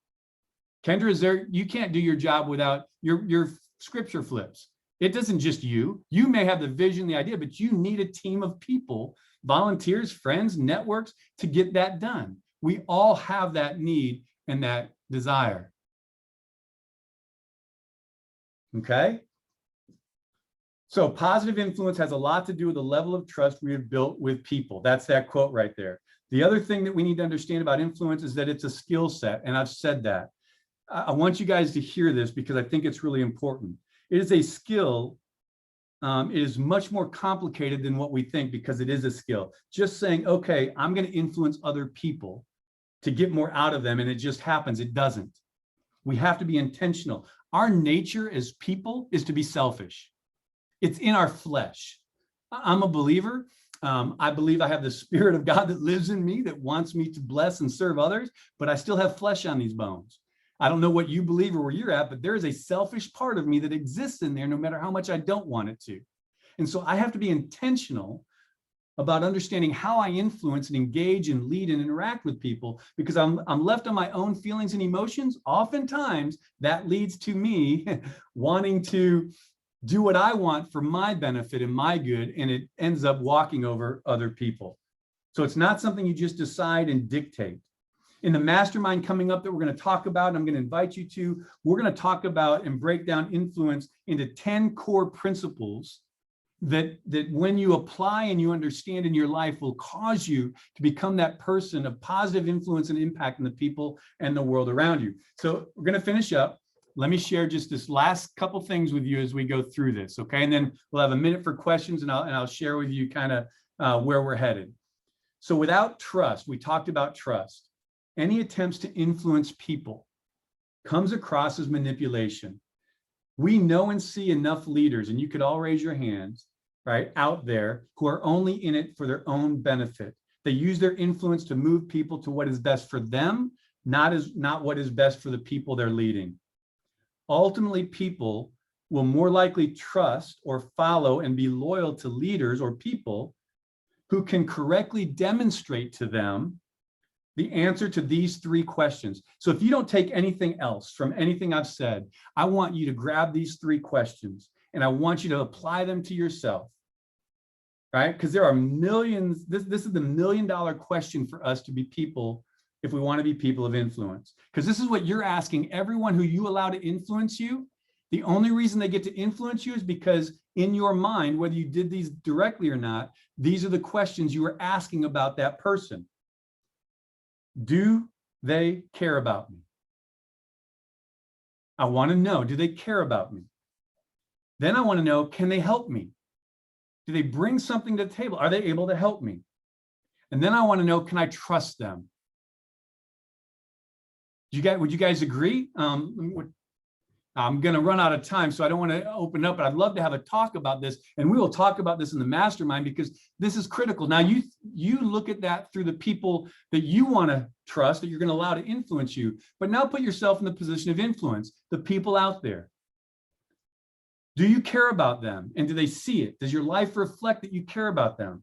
Kendra, is there, you can't do your job without your scripture flips. It doesn't just you. You may have the vision, the idea, but you need a team of people, volunteers, friends, networks to get that done. We all have that need and that desire. Okay? So positive influence has a lot to do with the level of trust we have built with people. That's that quote right there. The other thing that we need to understand about influence is that it's a skill set, and I've said that. I want you guys to hear this because I think it's really important. It is a skill. It is much more complicated than what we think because it is a skill. Just saying, okay, I'm going to influence other people to get more out of them, and it just happens. It doesn't. We have to be intentional. Our nature as people is to be selfish. It's in our flesh. I'm a believer. I believe I have the Spirit of God that lives in me that wants me to bless and serve others, but I still have flesh on these bones. I don't know what you believe or where you're at, but there is a selfish part of me that exists in there no matter how much I don't want it to. And so I have to be intentional about understanding how I influence and engage and lead and interact with people, because I'm left on my own feelings and emotions. Oftentimes that leads to me wanting to do what I want for my benefit and my good, and it ends up walking over other people. So it's not something you just decide and dictate. In the mastermind coming up that we're going to talk about, and I'm going to invite you to, we're going to talk about and break down influence into 10 core principles that when you apply and you understand in your life will cause you to become that person of positive influence and impact in the people and the world around you. So we're going to finish up. Let me share just this last couple things with you as we go through this, okay? And then we'll have a minute for questions, and I'll share with you kind of where we're headed. So without trust, we talked about trust. Any attempts to influence people comes across as manipulation. We know and see enough leaders, and you could all raise your hands, right, out there who are only in it for their own benefit. They use their influence to move people to what is best for them, not what is best for the people they're leading. Ultimately, people will more likely trust or follow and be loyal to leaders or people who can correctly demonstrate to them the answer to these 3 questions. So if you don't take anything else from anything I've said, I want you to grab these 3 questions and I want you to apply them to yourself, right? Because there are millions, this is the $1 million question for us to be people if we want to be people of influence. Because this is what you're asking everyone who you allow to influence you. The only reason they get to influence you is because in your mind, whether you did these directly or not, these are the questions you are asking about that person. Do they care about me? I want to know, do they care about me? Then I want to know, can they help me? Do they bring something to the table? Are they able to help me? And then I want to know, can I trust them? Would you guys agree? I'm going to run out of time, so I don't want to open up, but I'd love to have a talk about this, and we will talk about this in the mastermind because this is critical. Now, you look at that through the people that you want to trust, that you're going to allow to influence you, but now put yourself in the position of influence, the people out there. Do you care about them, and do they see it? Does your life reflect that you care about them?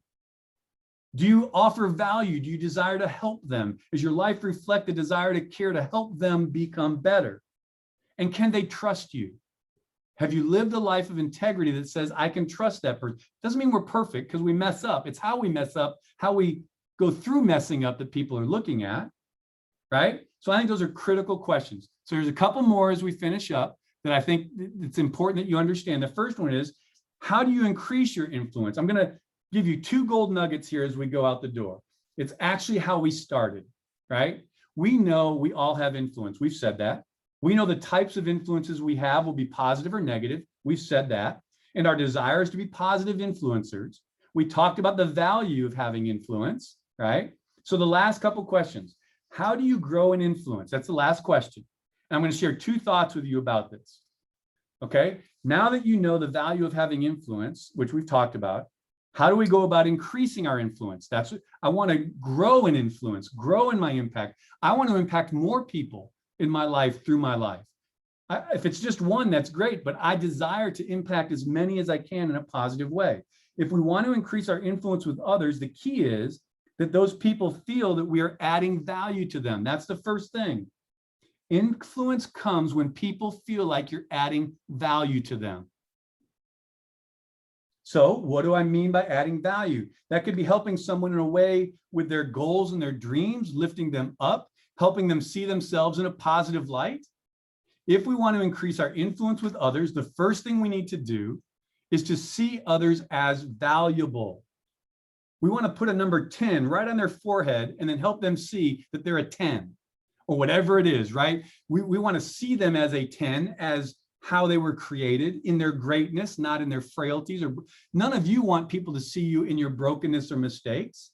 Do you offer value? Do you desire to help them? Does your life reflect the desire to care to help them become better? And can they trust you? Have you lived a life of integrity that says, I can trust that person? Doesn't mean we're perfect because we mess up. It's how we mess up, how we go through messing up that people are looking at, right? So I think those are critical questions. So there's a couple more as we finish up that I think it's important that you understand. The first one is, how do you increase your influence? I'm going to give you 2 gold nuggets here as we go out the door. It's actually how we started, right? We know we all have influence. We've said that. We know the types of influences we have will be positive or negative. We've said that. And our desire is to be positive influencers. We talked about the value of having influence, right? So the last couple questions, how do you grow in influence? That's the last question. And I'm going to share 2 thoughts with you about this. Okay. Now that you know the value of having influence, which we've talked about, how do we go about increasing our influence? That's what I want to grow in influence, grow in my impact. I want to impact more people in my life through my life. If it's just one, that's great, but I desire to impact as many as I can in a positive way. If we want to increase our influence with others, the key is that those people feel that we are adding value to them. That's the first thing. Influence comes when people feel like you're adding value to them. So what do I mean by adding value? That could be helping someone in a way with their goals and their dreams, lifting them up, helping them see themselves in a positive light. If we want to increase our influence with others, the first thing we need to do is to see others as valuable. We want to put a number 10 right on their forehead and then help them see that they're a 10 or whatever it is, right? We want to see them as a 10, as how they were created, in their greatness, not in their frailties. Or none of you want people to see you in your brokenness or mistakes.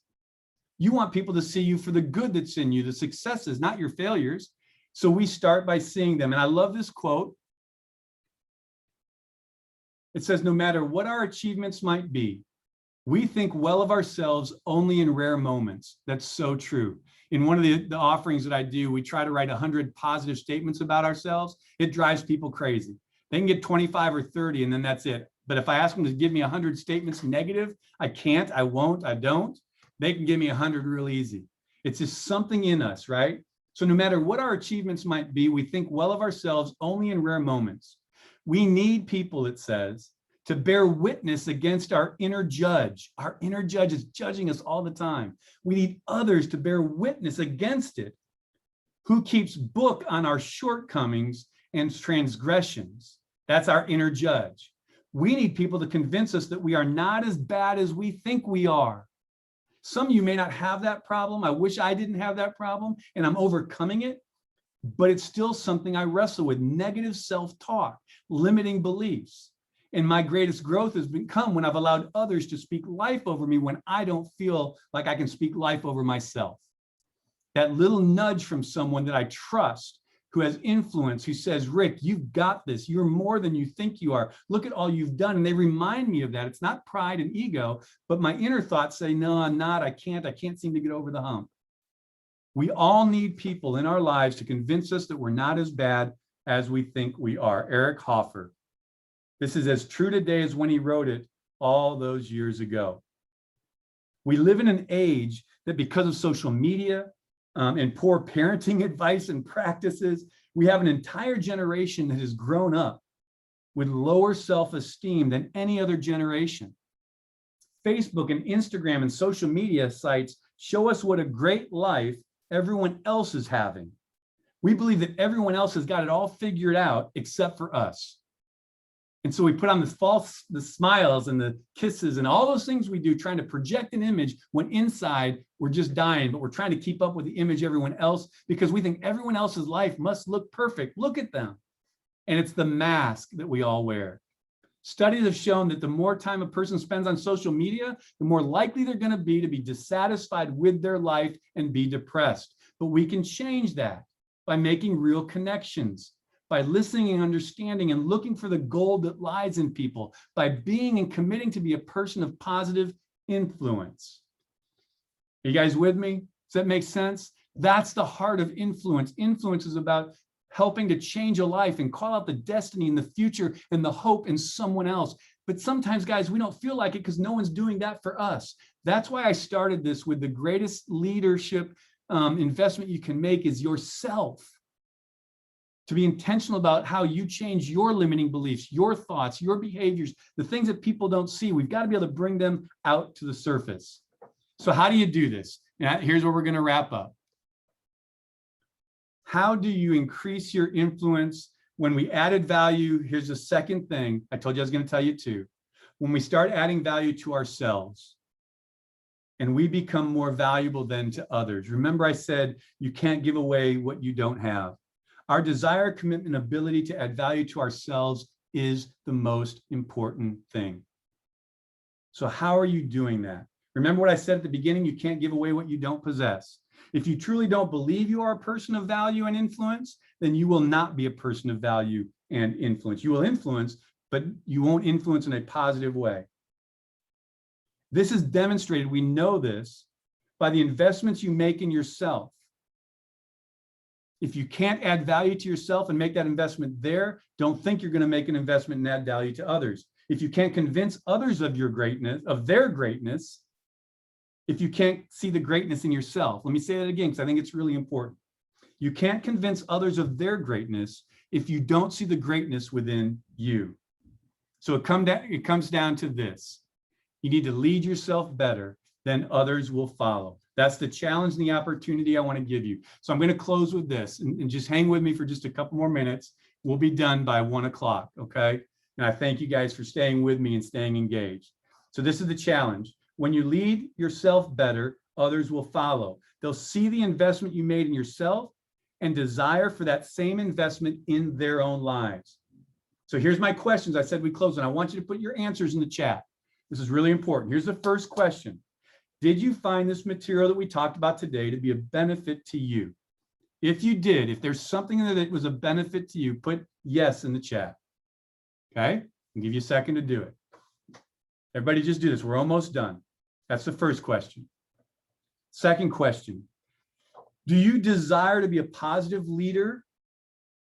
You want people to see you for the good that's in you, the successes, not your failures. So we start by seeing them. And I love this quote. It says, no matter what our achievements might be, we think well of ourselves only in rare moments. That's so true. In one of the offerings that I do, we try to write 100 positive statements about ourselves. It drives people crazy. They can get 25 or 30 and then that's it. But if I ask them to give me 100 statements negative, I can't, I won't, I don't. They can give me 100 real easy. It's just something in us, right? So no matter what our achievements might be, we think well of ourselves only in rare moments. We need people, it says, to bear witness against our inner judge. Our inner judge is judging us all the time. We need others to bear witness against it, who keeps book on our shortcomings and transgressions. That's our inner judge. We need people to convince us that we are not as bad as we think we are. Some of you may not have that problem. I wish I didn't have that problem, and I'm overcoming it, but it's still something I wrestle with. Negative self-talk, limiting beliefs. And my greatest growth has come when I've allowed others to speak life over me when I don't feel like I can speak life over myself. That little nudge from someone that I trust, who has influence, who says, Rick, you've got this. You're more than you think you are. Look at all you've done. And they remind me of that. It's not pride and ego, but my inner thoughts say, no, I'm not. I can't seem to get over the hump. We all need people in our lives to convince us that we're not as bad as we think we are. Eric Hoffer. This is as true today as when he wrote it all those years ago. We live in an age that, because of social media and poor parenting advice and practices, we have an entire generation that has grown up with lower self-esteem than any other generation. Facebook and Instagram and social media sites show us what a great life everyone else is having. We believe that everyone else has got it all figured out except for us. And so we put on the smiles and the kisses and all those things we do, trying to project an image when inside we're just dying, but we're trying to keep up with the image of everyone else because we think everyone else's life must look perfect. Look at them. And it's the mask that we all wear. Studies have shown that the more time a person spends on social media, the more likely they're going to be dissatisfied with their life and be depressed. But we can change that by making real connections, by listening and understanding and looking for the gold that lies in people, by being and committing to be a person of positive influence. Are you guys with me? Does that make sense? That's the heart of influence. Influence is about helping to change a life and call out the destiny and the future and the hope in someone else. But sometimes, guys, we don't feel like it because no one's doing that for us. That's why I started this with the greatest leadership investment you can make is yourself. To be intentional about how you change your limiting beliefs, your thoughts, your behaviors, the things that people don't see. We've got to be able to bring them out to the surface. So how do you do this? Now, here's where we're going to wrap up. How do you increase your influence? When we added value, here's the second thing. I told you I was going to tell you too. When we start adding value to ourselves and we become more valuable than to others. Remember I said you can't give away what you don't have. Our desire, commitment, ability to add value to ourselves is the most important thing. So how are you doing that? Remember what I said at the beginning, you can't give away what you don't possess. If you truly don't believe you are a person of value and influence, then you will not be a person of value and influence. You will influence, but you won't influence in a positive way. This is demonstrated, we know this, by the investments you make in yourself. If you can't add value to yourself and make that investment there, don't think you're going to make an investment and add value to others. If you can't convince others of your greatness, of their greatness, if you can't see the greatness in yourself, let me say that again, because I think it's really important. You can't convince others of their greatness if you don't see the greatness within you. So it comes down to this. You need to lead yourself better, then others will follow. That's the challenge and the opportunity I want to give you. So I'm going to close with this and just hang with me for just a couple more minutes. We'll be done by 1 o'clock, okay? And I thank you guys for staying with me and staying engaged. So this is the challenge. When you lead yourself better, others will follow. They'll see the investment you made in yourself and desire for that same investment in their own lives. So here's my questions. I said we close, and I want you to put your answers in the chat. This is really important. Here's the first question. Did you find this material that we talked about today to be a benefit to you? If you did, if there's something that was a benefit to you, put yes in the chat. Okay? I'll give you a second to do it. Everybody just do this. We're almost done. That's the first question. Second question. Do you desire to be a positive leader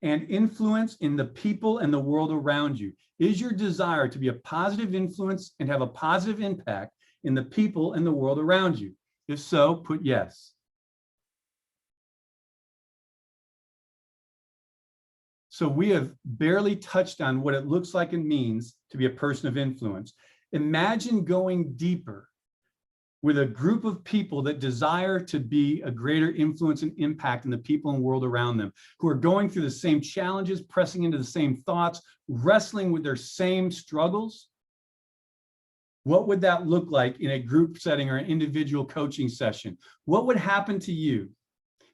and influence in the people and the world around you? Is your desire to be a positive influence and have a positive impact in the people and the world around you? If so, put yes. So we have barely touched on what it looks like and means to be a person of influence. Imagine going deeper with a group of people that desire to be a greater influence and impact in the people and world around them, who are going through the same challenges, pressing into the same thoughts, wrestling with their same struggles. What would that look like in a group setting or an individual coaching session? What would happen to you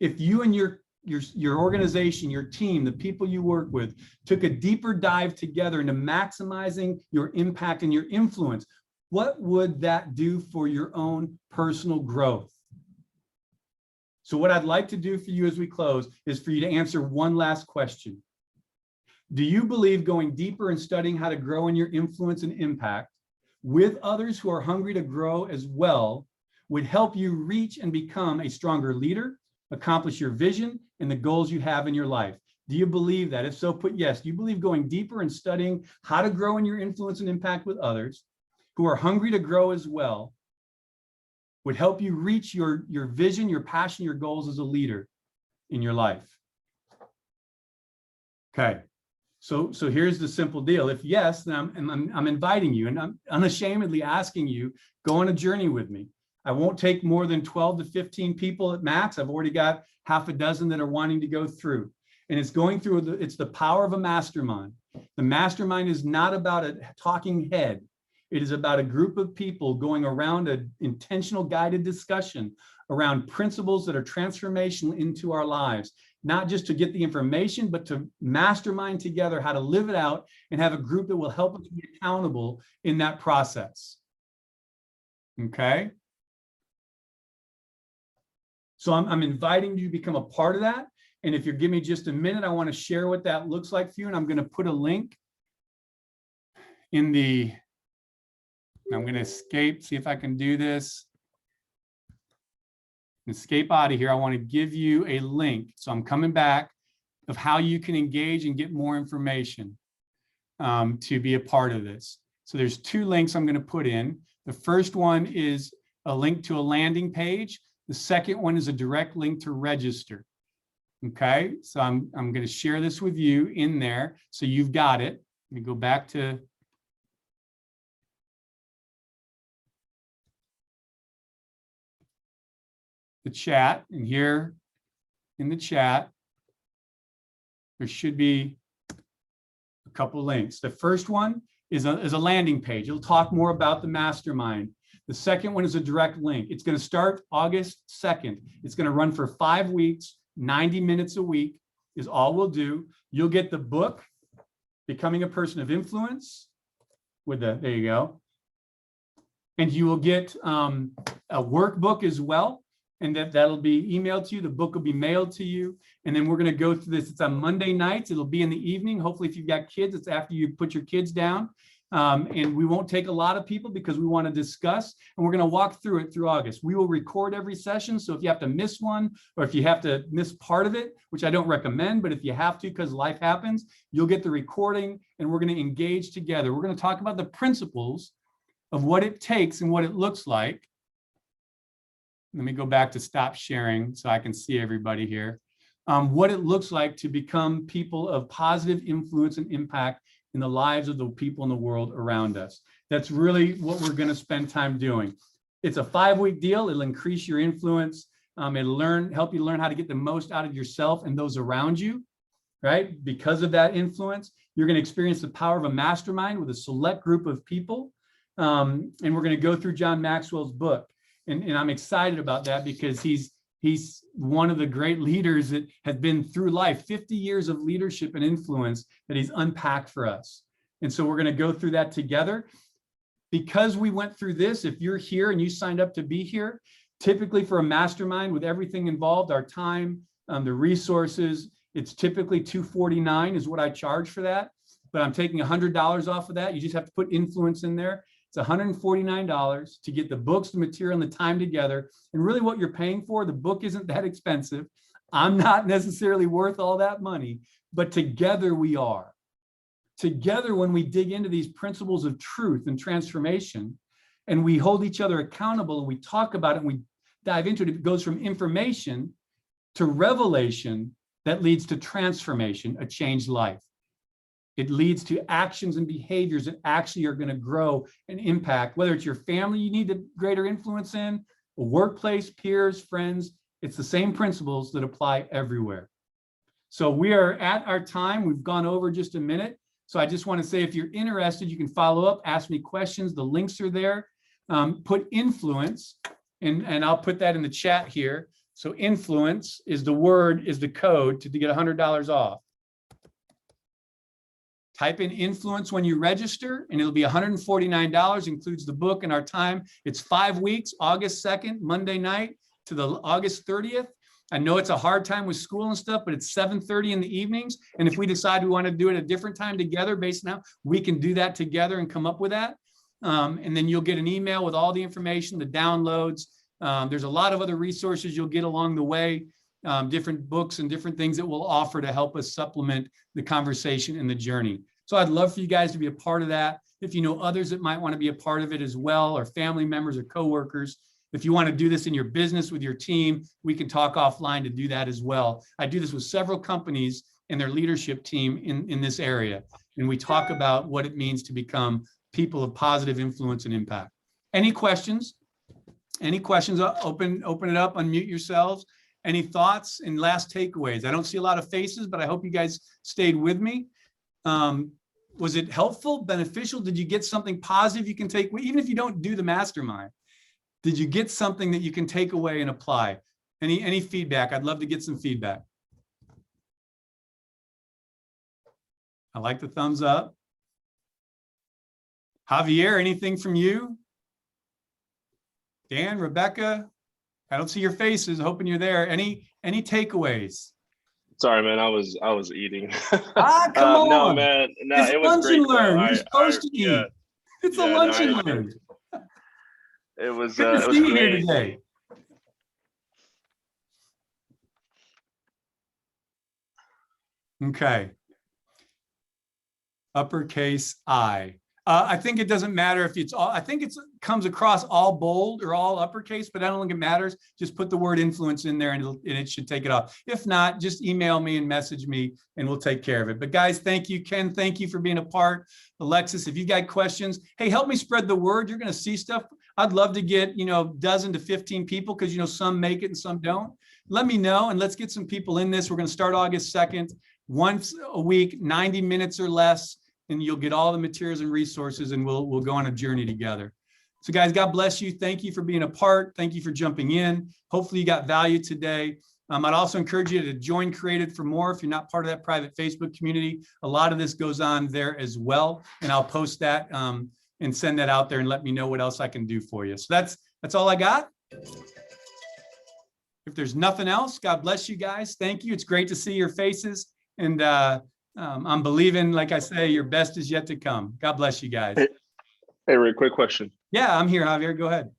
if you and your organization, your team, the people you work with, took a deeper dive together into maximizing your impact and your influence? What would that do for your own personal growth? So what I'd like to do for you as we close is for you to answer one last question. Do you believe going deeper and studying how to grow in your influence and impact with others who are hungry to grow as well would help you reach and become a stronger leader, accomplish your vision and the goals you have in your life? Do you believe that? If so, put yes. Do you believe going deeper and studying how to grow in your influence and impact with others who are hungry to grow as well would help you reach your vision, your passion, your goals as a leader in your life? Okay, so here's the simple deal. If yes, then I'm inviting you, and I'm unashamedly asking you, go on a journey with me. I won't take more than 12 to 15 people at max. I've already got half a dozen that are wanting to go through. And it's going through, it's the power of a mastermind. The mastermind is not about a talking head. It is about a group of people going around an intentional guided discussion around principles that are transformational into our lives, not just to get the information, but to mastermind together how to live it out and have a group that will help us be accountable in that process. Okay? So I'm inviting you to become a part of that. And if you give me just a minute, I want to share what that looks like for you. And I'm going to put a link in the, I'm going to escape, see if I can do this. Escape out of here. I want to give you a link. So I'm coming back of how you can engage and get more information to be a part of this. So there's 2 links I'm going to put in. The first one is a link to a landing page. The second one is a direct link to register. Okay, so I'm going to share this with you in there. So you've got it. Let me go back to the chat, and here in the chat, there should be a couple links. The first one is a landing page. It'll talk more about the mastermind. The second one is a direct link. It's going to start August 2nd. It's going to run for 5 weeks, 90 minutes a week is all we'll do. You'll get the book, Becoming a Person of Influence, with the, there you go. And you will get a workbook as well. And that'll be emailed to you. The book will be mailed to you. And then we're going to go through this. It's on Monday nights. It'll be in the evening. Hopefully, if you've got kids, it's after you put your kids down. And we won't take a lot of people because we want to discuss, and we're going to walk through it through August. We will record every session. So if you have to miss one, or if you have to miss part of it, which I don't recommend, but if you have to because life happens, you'll get the recording, and we're going to engage together. We're going to talk about the principles of what it takes and what it looks like. Let me go back to stop sharing so I can see everybody here. What it looks like to become people of positive influence and impact in the lives of the people in the world around us. That's really what we're going to spend time doing. It's a 5-week deal. It'll increase your influence. It'll help you learn how to get the most out of yourself and those around you, right? Because of that influence, you're going to experience the power of a mastermind with a select group of people. And we're going to go through John Maxwell's book. And I'm excited about that because he's one of the great leaders that has been through life, 50 years of leadership and influence that he's unpacked for us. And so we're going to go through that together. Because we went through this, if you're here and you signed up to be here, typically for a mastermind with everything involved, our time, the resources, it's typically $249 is what I charge for that. But I'm taking $100 off of that. You just have to put influence in there. It's $149 to get the books, the material, and the time together. And really what you're paying for, the book isn't that expensive. I'm not necessarily worth all that money, but together we are. Together, when we dig into these principles of truth and transformation, and we hold each other accountable and we talk about it and we dive into it, it goes from information to revelation that leads to transformation, a changed life. It leads to actions and behaviors that actually are going to grow and impact, whether it's your family you need a greater influence in, a workplace, peers, friends. It's the same principles that apply everywhere. So we are at our time. We've gone over just a minute. So I just want to say, if you're interested, you can follow up, ask me questions. The links are there. Put influence, and I'll put that in the chat here. So influence is the word, is the code to get $100 off. Type in influence when you register, and it'll be $149, includes the book and our time. It's 5 weeks, August 2nd, Monday night to the August 30th. I know it's a hard time with school and stuff, but it's 7:30 in the evenings. And if we decide we want to do it a different time together based now, we can do that together and come up with that. And then you'll get an email with all the information, the downloads. There's a lot of other resources you'll get along the way, different books and different things that we'll offer to help us supplement the conversation and the journey. So I'd love for you guys to be a part of that. If you know others that might want to be a part of it as well, or family members or coworkers, if you want to do this in your business with your team, we can talk offline to do that as well. I do this with several companies and their leadership team in this area. And we talk about what it means to become people of positive influence and impact. Any questions? Any questions? Open it up, unmute yourselves. Any thoughts and last takeaways? I don't see a lot of faces, but I hope you guys stayed with me. Was it helpful, beneficial? Did you get something positive you can take, even if you don't do the mastermind? Did you get something that you can take away and apply? Any feedback? I'd love to get some feedback. I like the thumbs up. Javier, anything from you? Dan, Rebecca, I don't see your faces, hoping you're there. Any takeaways? Sorry, man, I was eating. Come on. No, man, no, It's it was lunch great. and learn. Though. You're supposed to eat. Yeah, It's yeah, a lunch no, and learn. It was Good to it was see you here great. today. Okay. Uppercase I. I think it doesn't matter if it's all, I think it comes across all bold or all uppercase, but I don't think it matters. Just put the word influence in there and it should take it off. If not, just email me and message me and we'll take care of it. But guys, thank you. Ken, thank you for being a part. Alexis, if you got questions, hey, help me spread the word. You're going to see stuff. I'd love to get, dozen to 15 people because, some make it and some don't. Let me know and let's get some people in this. We're going to start August 2nd, once a week, 90 minutes or less. And you'll get all the materials and resources and we'll go on a journey together. So guys, God bless you. Thank you for being a part. Thank you for jumping in. Hopefully you got value today. I'd also encourage you to join Created for More if you're not part of that private Facebook community. A lot of this goes on there as well. And I'll post that and send that out there and let me know what else I can do for you. So that's all I got. If there's nothing else, God bless you guys. Thank you. It's great to see your faces. And I'm believing, like I say, your best is yet to come. God bless you guys. Hey, Rick, quick question. Yeah, I'm here, Javier. Go ahead.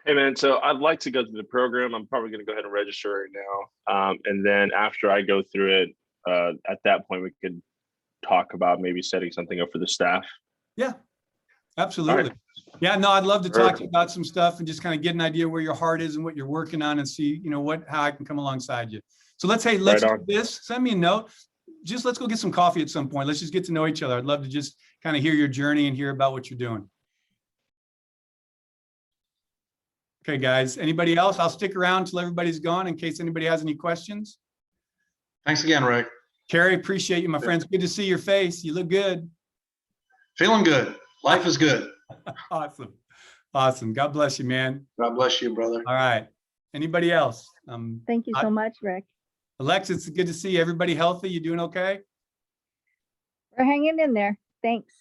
Hey, man, so I'd like to go through the program. I'm probably going to go ahead and register right now. And then after I go through it, at that point, we could talk about maybe setting something up for the staff. Yeah, absolutely. Yeah, no, I'd love to talk to you about some stuff and just kind of get an idea where your heart is and what you're working on and see, how I can come alongside you. So let's do this. Send me a note. Just let's go get some coffee at some point. Let's just get to know each other. I'd love to just kind of hear your journey and hear about what you're doing. Okay, guys, anybody else? I'll stick around till everybody's gone in case anybody has any questions. Thanks again, Rick. Carrie, appreciate you, my friends. Good to see your face. You look good. Feeling good. Life is good. Awesome. Awesome. God bless you, man. God bless you, brother. All right. Anybody else? Thank you so much, Rick. Alexis, it's good to see you. Everybody healthy? You doing okay? We're hanging in there. Thanks.